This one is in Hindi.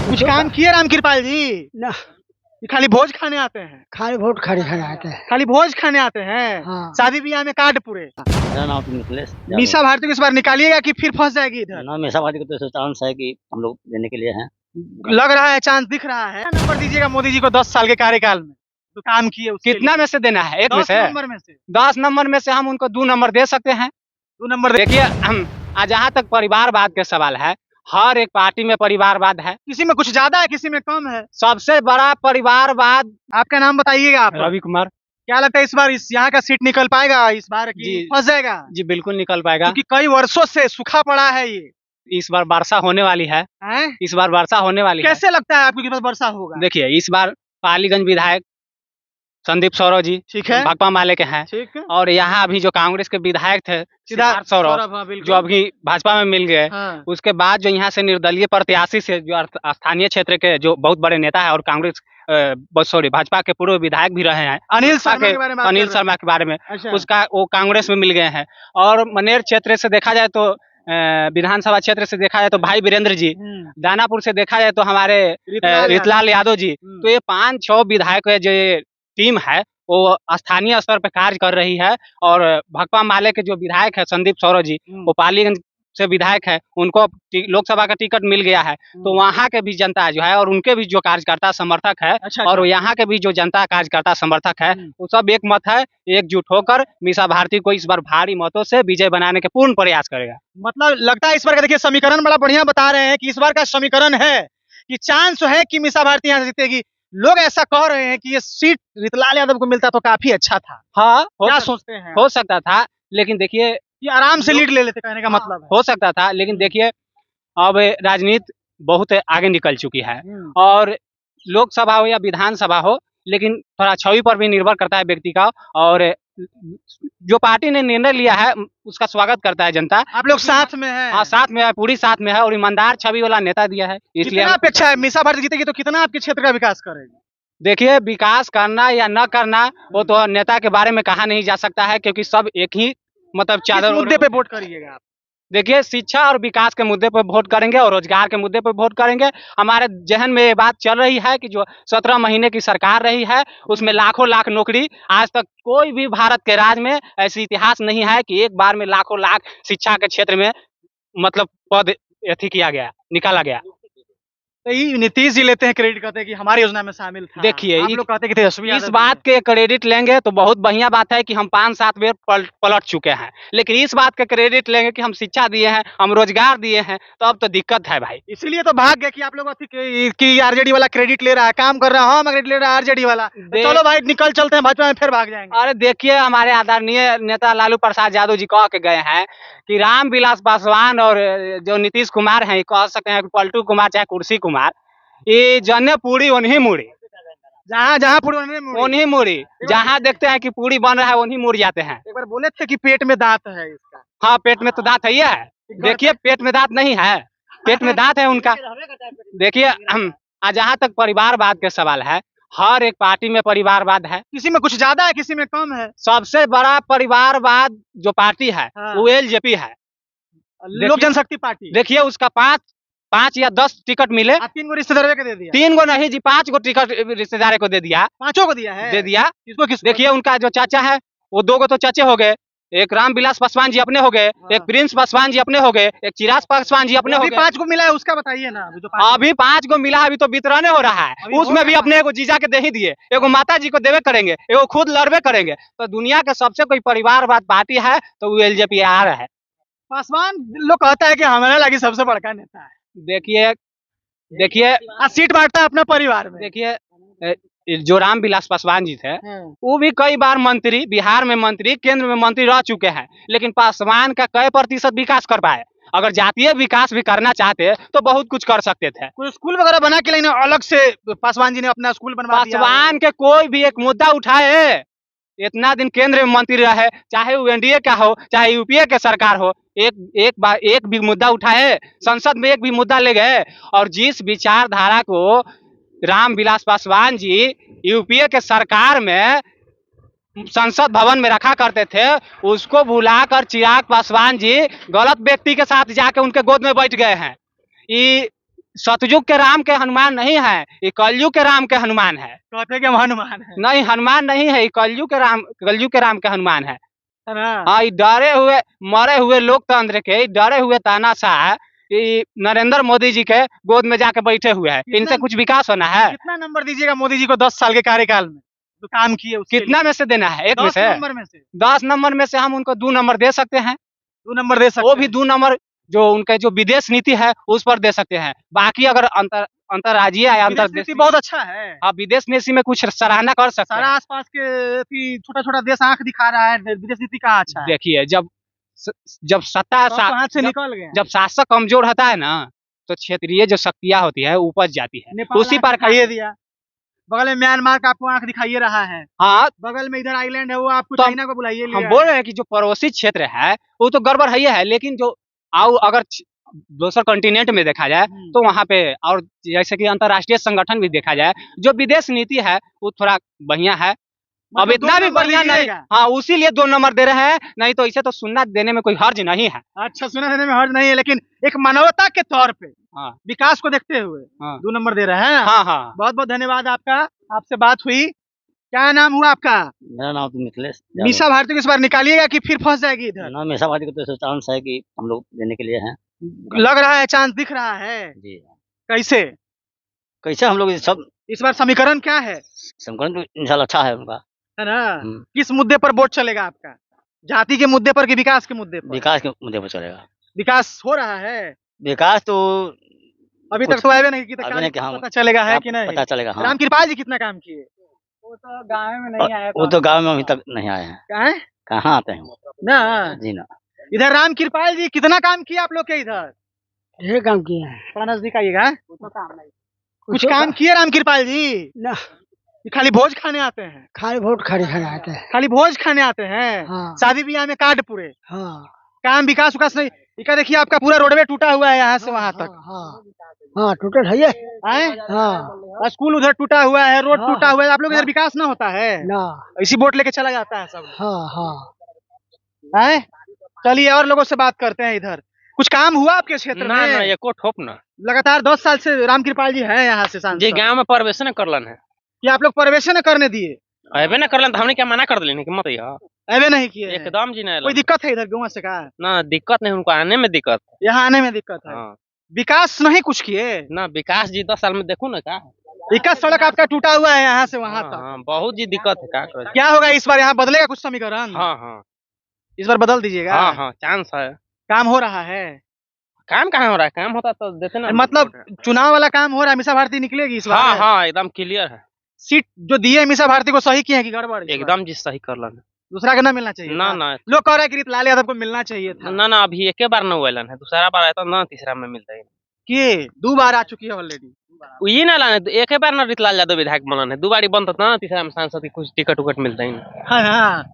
कुछ काम किए राम कृपाल जी? ना ये खाली भोज खाने आते हैं? खाली वोट खाने खाने आते हैं। खाली भोज खाने आते हैं? हाँ। शादी ब्याह में कार्ड पूरे। मेरा नाम तो मिथिलेश यादव। मीसा भारती को इस बार निकालिएगा कि फिर फंस जाएगी इधर? नाम मीसा भारती को तो चांस है कि हम लोग देने के लिए हैं। लग रहा है, चांस दिख रहा है। नंबर दीजिएगा मोदी जी को 10 साल के कार्यकाल में तो काम किए उसके कितना लिए। में से देना है? एक में 10 से? नंबर में से 10 नंबर में से हम उनको 2 नंबर दे सकते हैं। 2 नंबर देखिए जहाँ तक परिवारवाद का सवाल है, हर एक पार्टी में परिवारवाद है। किसी में कुछ ज्यादा है, किसी में कम है। सबसे बड़ा परिवारवाद आपका नाम बताइएगा आप। रवि कुमार क्या लगता है इस बार इस यहाँ का सीट निकल पाएगा इस बार की जी। फंस जाएगा? जी बिल्कुल निकल पाएगा। क्योंकि कई वर्षों से सूखा पड़ा है ये। इस बार वर्षा होने वाली है। हैं? इस बार वर्षा होने वाली है। कैसे लगता है आपको कि वर्षा होगा? देखिए इस बार पालीगंज विधायक संदीप सौरव जी ठीक है, भाकपा माले के हैं, ठीक है। और यहाँ अभी जो कांग्रेस के विधायक थे सिद्धार्थ सौरभ, हाँ, बिल्कुल। जो अभी भाजपा में मिल गए। हाँ। उसके बाद जो यहाँ से निर्दलीय प्रत्याशी से जो स्थानीय क्षेत्र के जो बहुत बड़े नेता है और कांग्रेस भाजपा के पूर्व विधायक भी रहे हैं, अनिल शर्मा के बारे में बात कर अनिल रहे शर्मा के बारे में, अच्छा। उसका वो कांग्रेस में मिल गए हैं। और मनेर क्षेत्र से देखा जाए तो विधानसभा क्षेत्र से देखा जाए तो भाई वीरेंद्र जी, दानापुर से देखा जाए तो हमारे रितलाल यादव जी। तो ये 5-6 विधायक जो टीम है वो स्थानीय स्तर पर कार्य कर रही है। और भाकपा माले के जो विधायक है संदीप सौरभ जी, वो पालीगंज से विधायक है, उनको लोकसभा का टिकट मिल गया है। तो वहाँ के भी जनता जो है और उनके भी जो कार्यकर्ता समर्थक है, अच्छा, और यहाँ के भी जो जनता कार्यकर्ता समर्थक है, वो सब एक मत है, एकजुट होकर मीसा भारती को इस बार भारी मतों से विजय बनाने के पूर्ण प्रयास करेगा। मतलब लगता है इस बार का, देखिए समीकरण बड़ा बढ़िया बता रहे हैं कि इस बार का समीकरण है कि चांस है कि मीसा भारती यहाँ से जीतेगी। लोग ऐसा कह रहे हैं कि ये सीट रितलाल यादव को मिलता तो काफी अच्छा था। हाँ, क्या सोचते हैं? हो सकता था, लेकिन देखिए ये आराम से लीड ले लेते, कहने का मतलब है। हो सकता था, लेकिन देखिए अब राजनीति बहुत आगे निकल चुकी है, और लोकसभा हो या विधानसभा हो, लेकिन थोड़ा छवि पर भी निर्भर करता है व्यक्ति का। और जो पार्टी ने निर्णय लिया है उसका स्वागत करता है जनता। आप लोग साथ में हैं? हाँ, साथ में है, पूरी साथ में है, और ईमानदार छवि वाला नेता दिया है, इसलिए कितना अपेक्षा है मीसा भारती जीतेगी तो कितना आपके क्षेत्र का विकास करेगी? देखिए विकास करना या न करना वो तो नेता के बारे में कहा नहीं जा सकता है, क्योंकि सब एक ही मतलब चादर मुद्दे पे वोट करिएगा आप? देखिए शिक्षा और विकास के मुद्दे पर वोट करेंगे और रोजगार के मुद्दे पर वोट करेंगे। हमारे जहन में ये बात चल रही है कि जो 17 महीने की सरकार रही है उसमें लाखों लाख नौकरी, आज तक कोई भी भारत के राज्य में ऐसी इतिहास नहीं है कि एक बार में लाखों लाख शिक्षा के क्षेत्र में मतलब पद अथी किया गया, निकाला गया। तो ये नीतीश जी लेते हैं क्रेडिट, कहते हैं कि हमारी योजना में शामिल था। देखिए आप लोग कहते हैं कि तेजस्वी इस यादव बात के क्रेडिट लेंगे तो बहुत बढ़िया बात है कि हम 5-7 बार पलट चुके हैं, लेकिन इस बात का क्रेडिट लेंगे कि हम शिक्षा दिए हैं, हम रोजगार दिए हैं, तो अब तो दिक्कत है भाई। इसीलिए तो भाग गया कि आप लोग कि आरजेडी वाला क्रेडिट ले रहा है, काम कर रहा है, हम क्रेडिट ले रहा है आरजेडी वाला। चलो भाई निकल चलते हैं भाजपा में, फिर भाग जाएंगे। अरे देखिए हमारे आदरणीय नेता लालू प्रसाद यादव जी कह के गए हैं कि रामविलास पासवान और जो नीतीश कुमार हैं, कह सकते हैं पलटू कुमार चाहे कुर्सी कुमार, ये जन्ने पूरी उन्हीं मुड़ी, जहाँ जहाँ पूरी उन्हीं मुड़ी, जहाँ देखते हैं कि पूरी बन रहा है उन्हीं मुड़ जाते हैं। एक बार बोले थे कि पेट में दांत है इसका। हाँ, पेट में तो दांत है, देखिए पेट में दांत नहीं है, पेट में दांत है उनका। देखिए जहाँ तक परिवारवाद के सवाल है, हर एक पार्टी में परिवारवाद है, किसी में कुछ ज्यादा है, किसी में कम है। सबसे बड़ा परिवारवाद जो पार्टी है वो एलजेपी है, लोक जनशक्ति पार्टी। देखिए उसका 5 या 10 टिकट मिले, 3 गो रिश्तेदारों को दे दिया। 3 गो नहीं जी, 5 गो टिकट रिश्तेदार को दे दिया, 5 को दिया है, दे दिया। किसको किसको? देखिए उनका जो चाचा है वो 2 गो तो चाचे हो गए, एक रामविलास पासवान जी अपने हो गए, एक प्रिंस पासवान जी अपने हो गए, एक चिराग पासवान जी अपने हो गए। 5 को मिला है उसका बताइए ना। अभी 5 को मिला, अभी तो वितरण हो रहा है, उसमें भी अपने एगो जीजा के दे ही दिए, एगो माता जी को देवे करेंगे, एगो खुद लड़वे करेंगे। तो दुनिया के सबसे कोई परिवारवाद पार्टी है तो वो एलजेपी आ रहा है। पासवान लोग कहता है कि हमारा लगी सबसे बड़का नेता है। देखिए सीट बांटता है अपने परिवार में। देखिए जो रामविलास पासवान जी थे वो भी कई बार मंत्री, बिहार में मंत्री, केंद्र में मंत्री रह चुके हैं, लेकिन पासवान का कई % विकास कर पाए। अगर जातीय विकास भी करना चाहते तो बहुत कुछ कर सकते थे। कोई स्कूल वगैरह बना के लेकिन अलग से पासवान जी ने अपना स्कूल बनवा दिया। पासवान के कोई भी एक मुद्दा उठाए, इतना दिन केंद्र में मंत्री रहे, चाहे वो एनडीए का हो चाहे यूपीए के सरकार हो, एक भी मुद्दा उठाए, संसद में एक भी मुद्दा ले गए। और जिस विचारधारा को रामविलास पासवान जी यूपीए के सरकार में संसद भवन में रखा करते थे, उसको भुलाकर चिराग पासवान जी गलत व्यक्ति के साथ जाके उनके गोद में बैठ गए हैं। ये सतयुग के राम के हनुमान नहीं है, ये कलयुग के राम के हनुमान है। कहते कि हम हनुमान है नहीं, हनुमान नहीं है, ये कलयुग के राम के हनुमान है। ना? हाँ, ये डरे हुए मरे हुए लोकतंत्र के, ये डरे हुए तानाशाह, ये नरेंद्र मोदी जी के गोद में जाके बैठे हुए हैं। इनसे कुछ विकास होना है? कितना नंबर दीजिएगा मोदी जी को 10 साल के कार्यकाल में जो काम किए उसके कितना में से देना है? एक में 10 से? नंबर में से 10 नंबर में से हम उनको 2 नंबर दे सकते हैं। 2 नंबर दे सकते वो भी हैं। 2 नंबर जो उनके जो विदेश नीति है उस पर दे सकते हैं। बाकी अगर अंतर्राज्यीय या विदेश अंतर्देश नीति बहुत अच्छा है। हाँ, विदेश नीति में कुछ सराहना कर सकते सारा हैं। आसपास के छोटा छोटा देश आंख दिखा रहा है, विदेश नीति कहाँ अच्छा है। देखिए, जब सत्ता सब तो हाथ से निकल गए। जब शासक कमजोर होता है ना, तो क्षेत्रीय जो शक्तियां होती है उपज जाती है। नेपाल उसी आंख पर दिखाइए दिया, बगल में म्यांमार का आपको आंख दिखाइए रहा है, हाँ, बगल में इधर आइलैंड है वो आपको तो चाइना को बुलाइए हम बोल रहे हैं कि जो पड़ोसी क्षेत्र है वो तो गड़बड़ है, लेकिन जो अगर दूसर कॉन्टिनेंट में देखा जाए तो वहाँ पे, और जैसे कि अंतर्राष्ट्रीय संगठन भी देखा जाए, जो विदेश नीति है वो थोड़ा बढ़िया है। अब इतना भी बढ़िया नहीं। हाँ, उसी लिए 2 नंबर दे रहे हैं, नहीं तो इसे तो सुनना देने में कोई हर्ज नहीं है। अच्छा, सुना देने में हर्ज नहीं है, लेकिन एक मानवता के तौर पे हाँ, विकास को देखते हुए हाँ, 2 नंबर दे रहे हैं। हाँ, हाँ। बहुत बहुत धन्यवाद आपका, आपसे बात हुई। क्या नाम हुआ आपका? मेरा नाम तो मिथिलेश यादव। मीसा भारती को इस बार निकालिएगा कि फिर फंस जाएगी इधर? ना, मीसा भारती को तो चांस है कि हम लोग देने के लिए हैं। लग रहा है, चांस दिख रहा है। जी, कैसे? कैसे हम लोग ये सब इस बार समीकरण क्या है? संकलन तो इंशाल्लाह अच्छा है उनका। है ना? हम्म। किस मुद्दे पर वोट चलेगा आपका? जाति के मुद्दे पर कि विकास के मुद्दे पर? विकास के मुद्दे पर चलेगा। विकास हो रहा है विकास तो अभी तक कुछ तो आए नहीं की अभी नहीं कि हाँ, पता चलेगा है कि नहीं? पता चलेगा। हाँ, रामकृपाल जी कितना काम किए? वो तो गाँव में नहीं आया। वो तो गांव में अभी तक नहीं आए हैं। क्या है कहाँ आते हैं? ना? जी ना। इधर रामकृपाल जी कितना काम किया आप लोग के इधर? ढेर काम किए हैं। थोड़ा नजदीक आइएगा। कुछ तो काम किए रामकृपाल जी? ना, कि खाली भोज खाने आते हैं? खाली वोट खरीदने आते हैं। खाली भोज खाने आते हैं? हाँ। शादी ब्याह में कार्ड पूरे, हाँ, काम विकास विकास नहीं। इका देखिए, आपका पूरा रोडवे टूटा हुआ है यहाँ से वहाँ तक। हाँ, हाँ, टूटल है ये। आए? हाँ, स्कूल उधर टूटा हुआ है, रोड हाँ, टूटा हुआ है। आप लोग इधर हाँ। विकास ना होता है? ना, इसी वोट लेके चला जाता है सब। हाँ, हाँ। हैं? चलिए और लोगों से बात करते हैं। इधर कुछ काम हुआ आपके क्षेत्र ना ना में? एको ठोप ना लगातार 10 साल से रामकृपाल जी हैं यहाँ से सांसद। जी गांव में प्रवेश न करलन है, कि आप लोग प्रवेश न करने दिए? अबे न करलन तो हमने क्या मना कर दिले कि मत यहाँ ऐवे नहीं किए हैं? एकदम जी नहीं कोई दिक्कत है इधर गाँव से का? ना दिक्कत नहीं, उनको आने में दिक्कत। यहाँ आने में दिक्कत है? हाँ, विकास नहीं कुछ किए? ना विकास जी 10 साल में देखो ना का। विकास सड़क आपका टूटा हुआ है यहाँ से वहाँ हाँ, तक। हाँ, बहुत जी दिक्कत है, का करे। क्या होगा इस बार? यहाँ बदलेगा कुछ समीकरण? हाँ हाँ इस बार बदल दीजिएगा? हाँ हाँ, चांस है। काम हो रहा है? काम कहाँ हो रहा है? काम होता तो देते ना। मतलब चुनाव वाला काम हो रहा है? मीसा भारती निकलेगी इस बार? हाँ हाँ, एकदम क्लियर है। सीट जो दिए मीसा भारती को सही किए हैं कि गड़बड़? इस बार? एकदम जी सही करलन। दूसरा का ना मिलना चाहिए ना था? ना लोग कह रहे हैं कि लाल यादव को मिलना चाहिए था। ना ना, अभी एक बार न हुएलन है, दूसरा बार आया तो ना तीसरा में मिलता है। कि 2 बार आ चुकी है ऑलरेडी। ये ना लाने, एक बार ना रितलाल यादव विधायक बनन है, 2 बारी बनता ना तीसरा में सांसद की कुछ टिकट उकट मिलता ही। हाँ हाँ।